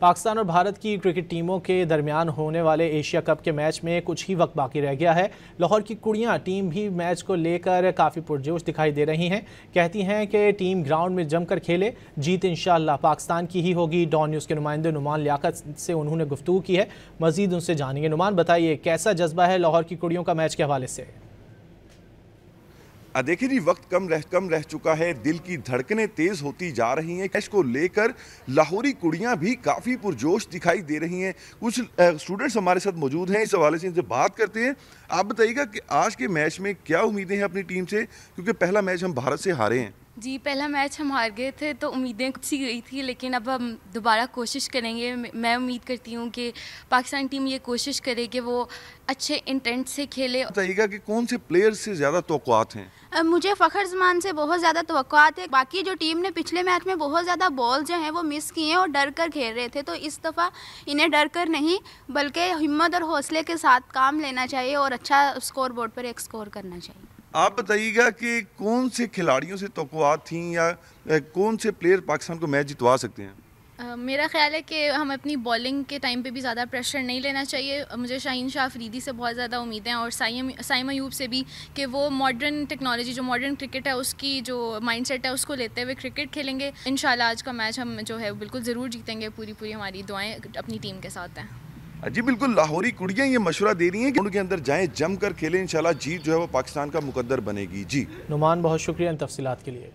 पाकिस्तान और भारत की क्रिकेट टीमों के दरमियान होने वाले एशिया कप के मैच में कुछ ही वक्त बाकी रह गया है। लाहौर की कुड़ियां टीम भी मैच को लेकर काफ़ी पुरजोश दिखाई दे रही हैं। कहती हैं कि टीम ग्राउंड में जमकर खेले, जीत इंशाअल्लाह पाकिस्तान की ही होगी। डॉन न्यूज़ के नुमाइंदे नुमान लियाकत से उन्होंने गुफ्तगू की है। मजीद उनसे जानेंगे। नुमान, बताइए कैसा जज्बा है लाहौर की कुड़ियों का मैच के हवाले से? देखिए जी, वक्त कम रह चुका है, दिल की धड़कनें तेज होती जा रही हैं। मैच को लेकर लाहौरी कुड़ियां भी काफ़ी पुरजोश दिखाई दे रही हैं। कुछ स्टूडेंट्स हमारे साथ मौजूद हैं, इस हवाले से इनसे बात करते हैं। आप बताइएगा कि आज के मैच में क्या उम्मीदें हैं अपनी टीम से, क्योंकि पहला मैच हम भारत से हारे हैं। जी, पहला मैच हम हार गए थे तो उम्मीदें कुछ सी गई थी, लेकिन अब हम दोबारा कोशिश करेंगे। मैं उम्मीद करती हूँ कि पाकिस्तान टीम ये कोशिश करे कि वो अच्छे इंटेंट से खेले। बताइएगा कि कौन से प्लेयर से ज़्यादा तवक्कुआत हैं? मुझे फ़खर जमान से बहुत ज़्यादा तवक्कुआत है। बाकी जो टीम ने पिछले मैच में बहुत ज़्यादा बॉल जो हैं वो मिस किए हैं और डर कर खेल रहे थे, तो इस दफ़ा इन्हें डर कर नहीं बल्कि हिम्मत और हौसले के साथ काम लेना चाहिए और अच्छा स्कोर बोर्ड पर एक स्कोर करना चाहिए। आप बताइएगा कि कौन से खिलाड़ियों से तवक्कुआत थी या कौन से प्लेयर पाकिस्तान को मैच जितवा सकते हैं? मेरा ख्याल है कि हम अपनी बॉलिंग के टाइम पे भी ज़्यादा प्रेशर नहीं लेना चाहिए। मुझे शाहीन शाह अफरीदी से बहुत ज़्यादा उम्मीदें हैं और साइम अयूब से भी, कि वो मॉडर्न टेक्नोलॉजी जो मॉडर्न क्रिकेट है उसकी जो माइंडसेट है उसको लेते हुए क्रिकेट खेलेंगे। इंशाल्लाह आज का मैच हम जो है बिल्कुल ज़रूर जीतेंगे। पूरी हमारी दुआएं अपनी टीम के साथ हैं। जी बिल्कुल, लाहौरी कुड़ियां ये मशवरा दे रही हैं कि उनके अंदर जाएं, जमकर खेलें, इंशाल्लाह जीत जो है वो पाकिस्तान का मुकद्दर बनेगी। जी नुमान, बहुत शुक्रिया इन तफसीलात के लिए।